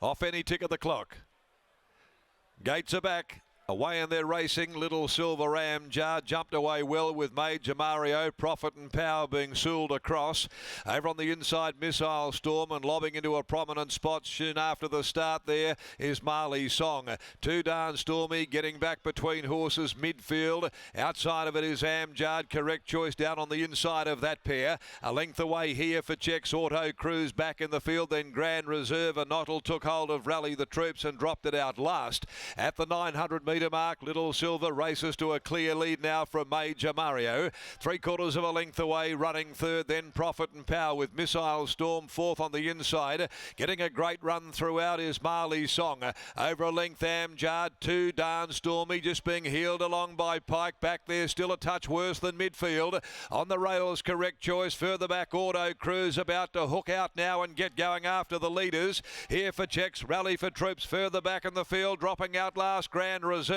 off any tick of the clock. Gates are back. Away in their racing, Little Silver Amjar jumped away well with Major Mario. Profit and Power being sooled across. Over on the inside, Missile Storm, and lobbing into a prominent spot soon after the start there is Marley Song. Too Darn Stormy getting back between horses midfield. Outside of it is Amjad. Correct Choice down on the inside of that pair. A length away here for Checks. Auto Cruise back in the field. Then Grand Reserve. A Knottle took hold of Rally the Troops and dropped it out last. At the 900 metre mark, Little Silver races to a clear lead now from Major Mario. 3/4 of a length away, running third, then Profit and Power with Missile Storm fourth on the inside. Getting a great run throughout is Marley Song. Over a length, Amjad. Too Darn Stormy just being heeled along by Pike. Back there, still a touch worse than midfield. On the rails, Correct Choice. Further back, Auto Cruise about to hook out now and get going after the leaders. Here for Checks, Rally for Troops. Further back in the field, dropping out last, Grand Reserve.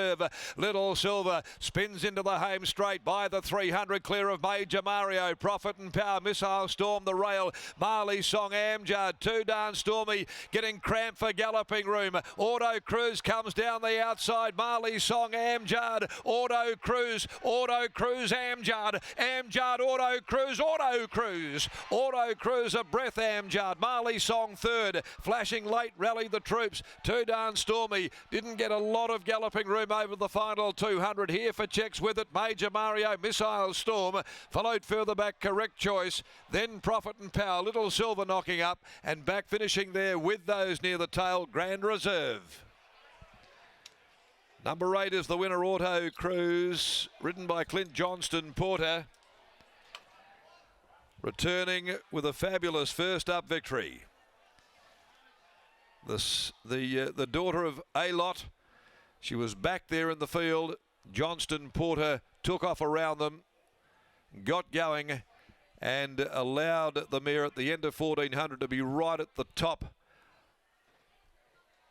Little Silver spins into the home straight by the 300, clear of Major Mario. Profit and Power, Missile Storm, the rail. Marley Song, Amjad. Too Darn Stormy getting cramped for galloping room. Auto Cruise comes down the outside. Marley Song, Amjad. Auto Cruise, Amjad. Amjad, Auto Cruise, Auto Cruise. Auto Cruise, a breath, Amjad. Marley Song third. Flashing late, Rally the Troops. Too Darn Stormy didn't get a lot of galloping room over the final 200. Here for Checks with it, Major Mario, Missile Storm, followed further back Correct Choice, then Profit and Power. Little Silver knocking up, and back finishing there with those near the tail, Grand Reserve. Number 8 is the winner, Auto Cruise, ridden by Clint Johnston Porter, returning with a fabulous first up victory. The daughter of A-Lot. She was back there in the field. Johnston Porter took off around them, got going, and allowed the mare at the end of 1400 to be right at the top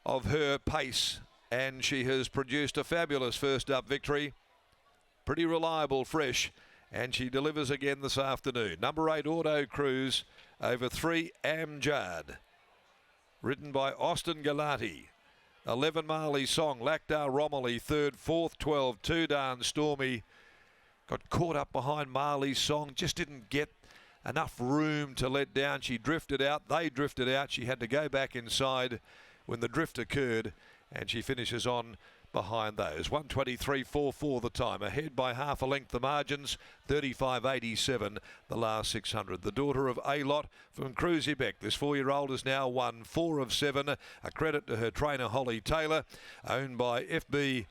of her pace. And she has produced a fabulous first up victory. Pretty reliable, fresh. And she delivers again this afternoon. Number 8, Auto Cruise, over 3, Amjad. Ridden by Austin Galati. 11, Marley Song, Lactar Romilly third, fourth, 12, Too Darn Stormy. Got caught up behind Marley Song, just didn't get enough room to let down. She drifted out, they drifted out. She had to go back inside when the drift occurred, and she finishes on behind those. 1:23.44 the time, ahead by half a length the margins, 35.87 the last 600. The daughter of A-Lot from Cruzy Beck. This 4-year-old has now won 4 of 7, a credit to her trainer Holly Taylor, owned by FB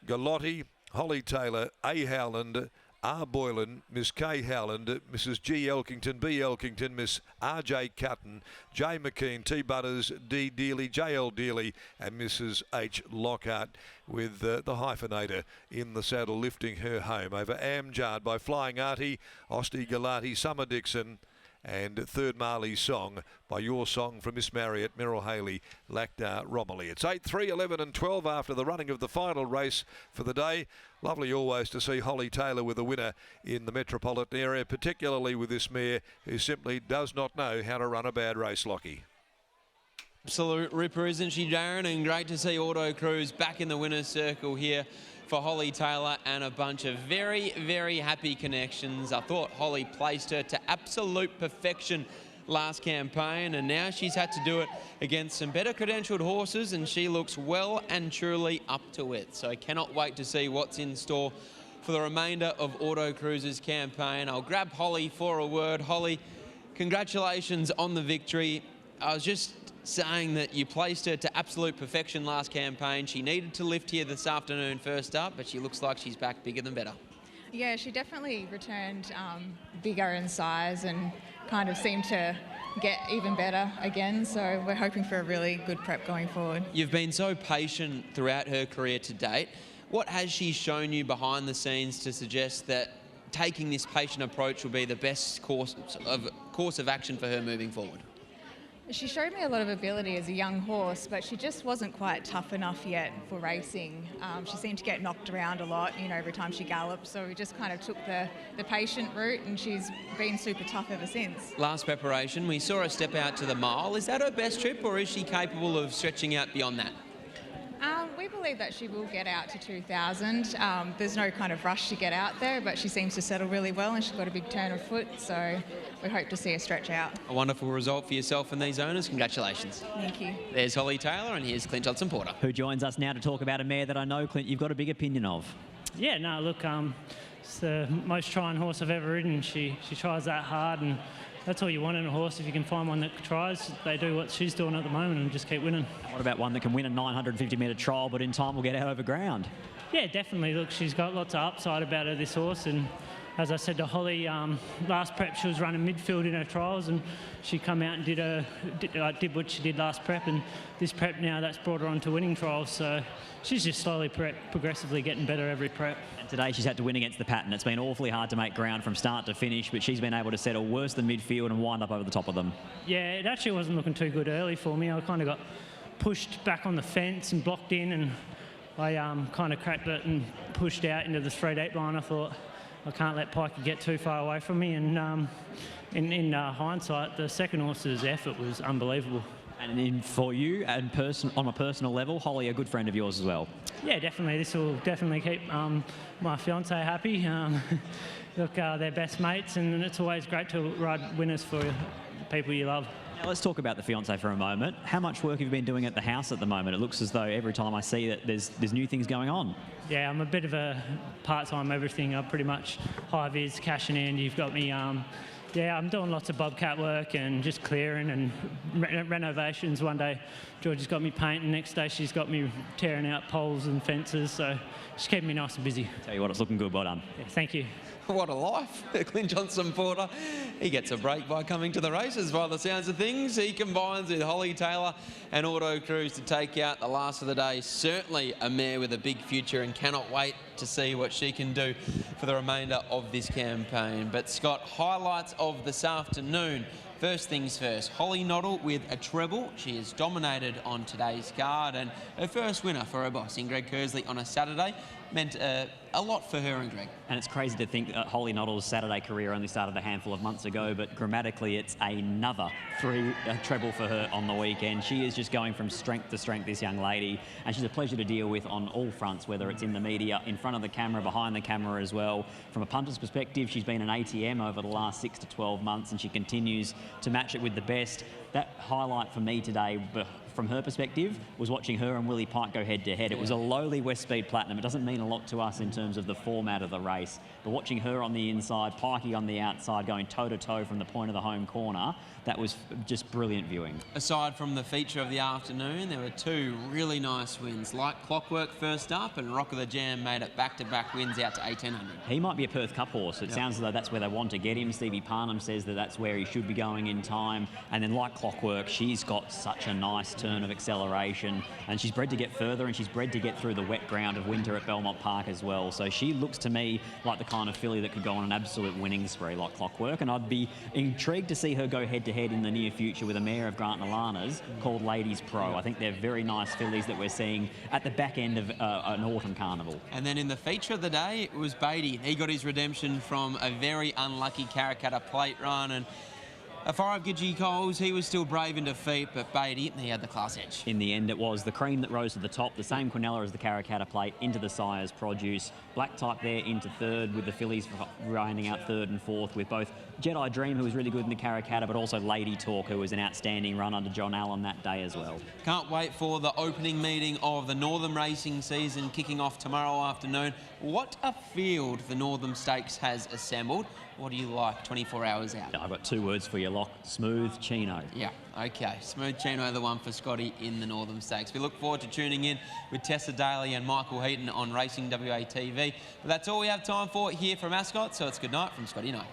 Galotti, Holly Taylor, A. Howland, R. Boylan, Miss K. Howland, Mrs. G. Elkington, B. Elkington, Miss R.J. Cutton, J. McKean, T. Butters, D. Dealey, J. L. Dealey, and Mrs. H. Lockhart, with the hyphenator in the saddle lifting her home over Amjad by Flying Artie, Osti Galati, Summer Dixon, and third Marley Song by Your Song from Miss Marriott, Merrill Haley, Lactar Romilly. It's 8, 3, 11 and 12 after the running of the final race for the day. Lovely always to see Holly Taylor with a winner in the metropolitan area, particularly with this mare who simply does not know how to run a bad race, Lockie. Absolute ripper, isn't she, Darren? And great to see Auto Cruise back in the winner's circle here for Holly Taylor, and a bunch of very, very happy connections. I thought Holly placed her to absolute perfection last campaign, and now she's had to do it against some better credentialed horses, and she looks well and truly up to it. So I cannot wait to see what's in store for the remainder of Auto Cruise's campaign. I'll grab Holly for a word. Holly, congratulations on the victory. I was just saying that you placed her to absolute perfection last campaign. She needed to lift here this afternoon first up, but she looks like she's back bigger than better. Yeah, she definitely returned bigger in size and kind of seemed to get even better again. So we're hoping for a really good prep going forward. You've been so patient throughout her career to date. What has she shown you behind the scenes to suggest that taking this patient approach will be the best course of action for her moving forward? She showed me a lot of ability as a young horse, but she just wasn't quite tough enough yet for racing. She seemed to get knocked around a lot, every time she galloped, so we just kind of took the patient route, and she's been super tough ever since. Last preparation, we saw her step out to the mile. Is that her best trip, or is she capable of stretching out beyond that? We believe that she will get out to 2,000. There's no kind of rush to get out there, but she seems to settle really well, and she's got a big turn of foot, so we hope to see her stretch out. A wonderful result for yourself and these owners. Congratulations. Thank you. There's Holly Taylor, and here's Clint Johnson-Porter. Who joins us now to talk about a mare that I know, Clint, you've got a big opinion of. Yeah, no, look, it's the most trying horse I've ever ridden. She tries that hard, and that's all you want in a horse. If you can find one that tries, they do what she's doing at the moment and just keep winning. What about one that can win a 950-metre trial, but in time will get out over ground? Yeah, definitely. Look, she's got lots of upside about her, this horse, and as I said to Holly, last prep she was running midfield in her trials, and she come out and did what she did last prep, and this prep now that's brought her on to winning trials. So she's just slowly progressively getting better every prep. And today she's had to win against the pattern. It's been awfully hard to make ground from start to finish, but she's been able to settle worse than midfield and wind up over the top of them. Yeah, it actually wasn't looking too good early for me. I kind of got pushed back on the fence and blocked in, and I kind of cracked it and pushed out into the 3-8 line. I thought, I can't let Pikey get too far away from me, and in hindsight, the second horse's effort was unbelievable. And for you, and on a personal level, Holly, a good friend of yours as well. Yeah, definitely. This will definitely keep my fiance happy. Look, they're best mates, and it's always great to ride winners for people you love. Now let's talk about the fiance for a moment. How much work have you been doing at the house at the moment? It looks as though every time I see that there's new things going on. Yeah, I'm a bit of a part-time everything. I'm pretty much high-vis, cash in hand. You've got me, yeah, I'm doing lots of bobcat work and just clearing and renovations. One day Georgie's got me painting, next day she's got me tearing out poles and fences, so she's keeping me nice and busy. Tell you what, it's looking good. Well done. Yeah, thank you. What a life. Clint Johnson-Porter, he gets a break by coming to the races by the sounds of things. He combines with Holly Taylor and Auto Cruise to take out the last of the day. Certainly a mare with a big future, and cannot wait to see what she can do for the remainder of this campaign. But Scott, highlights of this afternoon. First things first, Holly Noddle with a treble. She has dominated on today's card, and her first winner for her boss in Greg Kersley on a Saturday meant a lot for her and Greg. And it's crazy to think that Holly Noddle's Saturday career only started a handful of months ago, but grammatically it's another treble for her on the weekend. She is just going from strength to strength, this young lady, and she's a pleasure to deal with on all fronts, whether it's in the media, in front of the camera, behind the camera as well. From a punter's perspective, she's been an ATM over the last 6 to 12 months, and she continues to match it with the best. That highlight for me today, from her perspective, was watching her and Willie Pike go head-to-head. It was a lowly West Speed Platinum. It doesn't mean a lot to us in terms of the format of the race, but watching her on the inside, Pikey on the outside, going toe-to-toe from the point of the home corner, that was just brilliant viewing. Aside from the feature of the afternoon, there were two really nice wins. Like Clockwork first up, and Rock of the Jam made it back-to-back wins out to 1800. He might be a Perth Cup horse. It sounds as though that's where they want to get him. Stevie Parnham says that that's where he should be going in time. And then like Clockwork, she's got such a nice turn of acceleration, and she's bred to get further, and she's bred to get through the wet ground of winter at Belmont Park as well. So she looks to me like the kind of filly that could go on an absolute winning spree like Clockwork, and I'd be intrigued to see her go head-to-head in the near future with a mare of Grant Nalana's called Ladies Pro. I think they're very nice fillies that we're seeing at the back end of an autumn carnival. And then in the feature of the day, it was Beatty. He got his redemption from a very unlucky Karrakatta plate run, and as far as Gidgee Coles, he was still brave in defeat, but Beatty, he had the class edge. In the end, it was the cream that rose to the top, the same Quinella as the Karrakatta plate, into the sire's produce. Black Type there into third, with the fillies rounding out third and fourth, with both Jedi Dream, who was really good in the Karrakatta, but also Lady Talk, who was an outstanding run under John Allen that day as well. Can't wait for the opening meeting of the Northern racing season kicking off tomorrow afternoon. What a field the Northern Stakes has assembled. What do you like 24 hours out? I've got 2 words for you, Lock. Smooth Chino. Yeah, okay. Smooth Chino, the one for Scotty in the Northern Stakes. We look forward to tuning in with Tessa Daly and Michael Heaton on Racing WA TV. But that's all we have time for here from Ascot, so it's good night from Scotty Knight.